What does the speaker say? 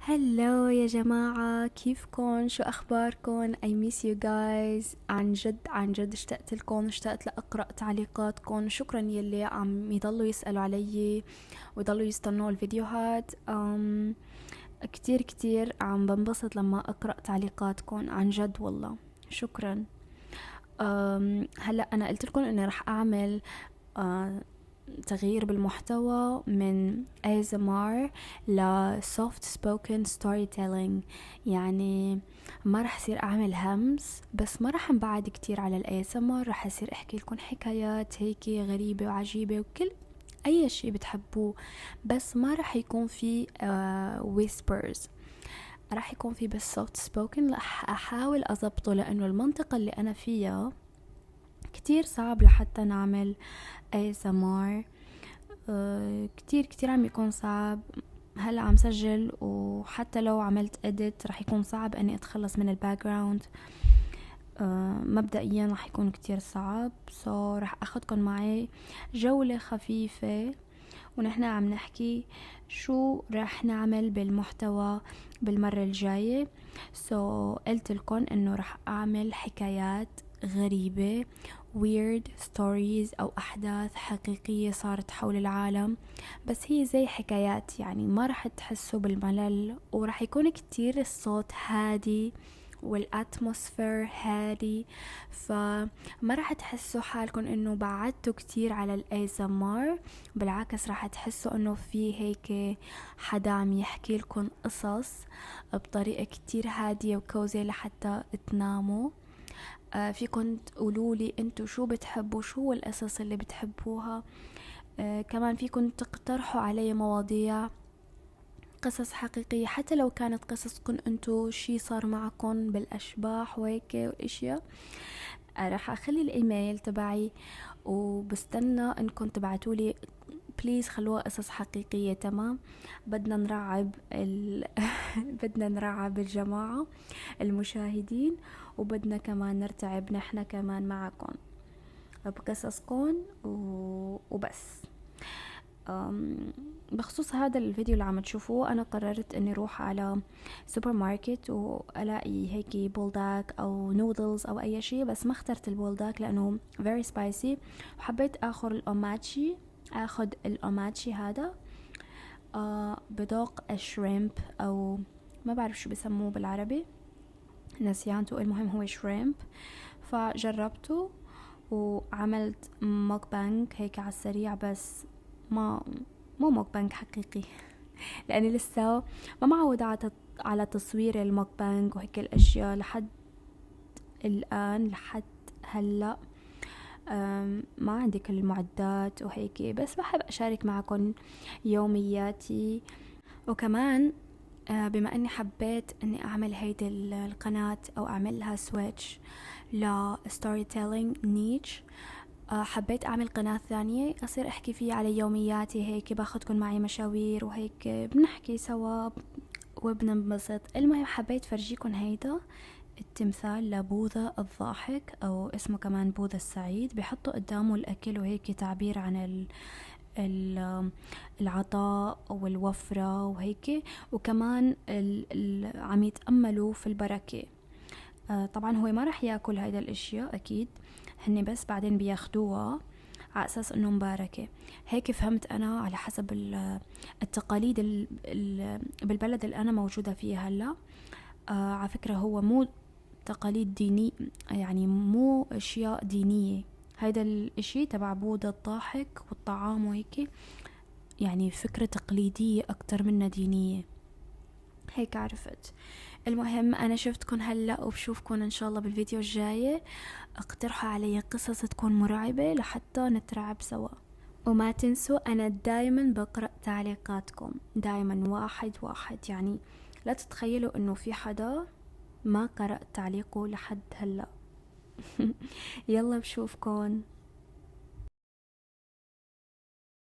هلو يا جماعة، كيفكن؟ شو أخباركن؟ I miss you guys. عن جد اشتقت لكم، اشتقت لأقرأ تعليقاتكم. شكرا يلي عم يضلوا يسألوا علي ويضلوا يستنوا الفيديوهات. كتير كتير عم بنبسط لما أقرأ تعليقاتكم، عن جد والله شكرا. هلأ أنا قلت لكم إني رح أعمل تغيير بالمحتوى من ASMR ل soft spoken storytelling. يعني ما رح أصير أعمل همس، بس ما رح نبعد كتير على ASMR. رح أصير أحكي لكم حكايات هيك غريبة وعجيبة وكل أي شي بتحبوه، بس ما رح يكون في whispers. راح يكون في بس soft spoken. رح أحاول أضبطه لأنه المنطقة اللي أنا فيها كتير صعب لحتى نعمل ASMR. كتير كتير عم يكون صعب. هلا عم سجل، وحتى لو عملت edit رح يكون صعب اني اتخلص من الباك جراوند. مبدئيا رح يكون كتير صعب. رح اخدكم معي جولة خفيفة ونحن عم نحكي شو رح نعمل بالمحتوى بالمرة الجاية. قلت لكم انه رح اعمل حكايات غريبة، weird stories او احداث حقيقية صارت حول العالم، بس هي زي حكايات، يعني ما رح تحسوا بالملل، ورح يكون كتير الصوت هادي والاتموسفير هادي، فما رح تحسوا حالكم انه بعدتوا كتير على الASMR. بالعكس رح تحسوا انه في هيك حدا عم يحكي لكم قصص بطريقة كتير هادية وكوزي لحتى تناموا. فيكن تقولولي انتو شو بتحبوا، شو هو القصص اللي بتحبوها. كمان فيكن تقترحوا علي مواضيع، قصص حقيقية، حتى لو كانت قصصكن انتو شي صار معكن بالأشباح وهيك والاشياء. راح اخلي الايميل تبعي وبستنى انكم تبعتولي. بليز خلوها قصص حقيقية، تمام؟ بدنا نرعب بدنا نرعب الجماعة المشاهدين، وبدنا كمان نرتعب نحنا كمان معكم بقصصكم وبس. بخصوص هذا الفيديو اللي عم تشوفوه، انا قررت اني اروح على سوبر ماركت والاقي هيك بولداك او نودلز او اي شيء، بس ما اخترت البولداك لانه very spicy، وحبيت اخذ الاوماتشي هذا. بذوق الشريمب، او ما بعرف شو بسموه بالعربي، نسيانته. المهم هو شريمب، فجربته وعملت موكبانج هيك على السريع، بس ما مو موكبانج حقيقي لاني لسه ما معودة على تصوير الموكبانج وهيك الاشياء لحد الان، لحد هلا. ما عندي كل المعدات وهيك، بس بحب اشارك معكم يومياتي. وكمان بما اني حبيت اني اعمل هيدي القناة او اعملها سويتش لستوري تيلينج نيتش، حبيت اعمل قناة ثانية اصير احكي فيها على يومياتي، هيك باخدكم معي مشاوير وهيك بنحكي سوا وبننبسط. المهم حبيت فرجيكم هيدا التمثال لبوذا الضاحك، او اسمه كمان بوذا السعيد. بحطوا قدامه الاكل وهيك تعبير عن العطاء والوفرة وهيك، وكمان عم يتأملوا في البركة. طبعا هو ما رح ياكل هيدا الاشياء اكيد، هني بس بعدين بياخدوها على اساس انه مباركة. هيك فهمت انا على حسب التقاليد بالبلد اللي انا موجودة فيها هلا. على فكرة هو مو تقاليد دينية، يعني مو اشياء دينية. هيدا الاشي تبع بوذا الضاحك والطعام وهيك، يعني فكرة تقليدية اكتر منها دينية، هيك عرفت. المهم انا شفتكن هلا، وبشوفكن ان شاء الله بالفيديو الجاي. اقترحوا علي قصص تكون مرعبة لحتى نترعب سوا، وما تنسوا انا دايما بقرأ تعليقاتكم، دايما واحد واحد، يعني لا تتخيلوا انه في حدا ما قرأ تعليقه لحد هلا. يلا بشوفكن.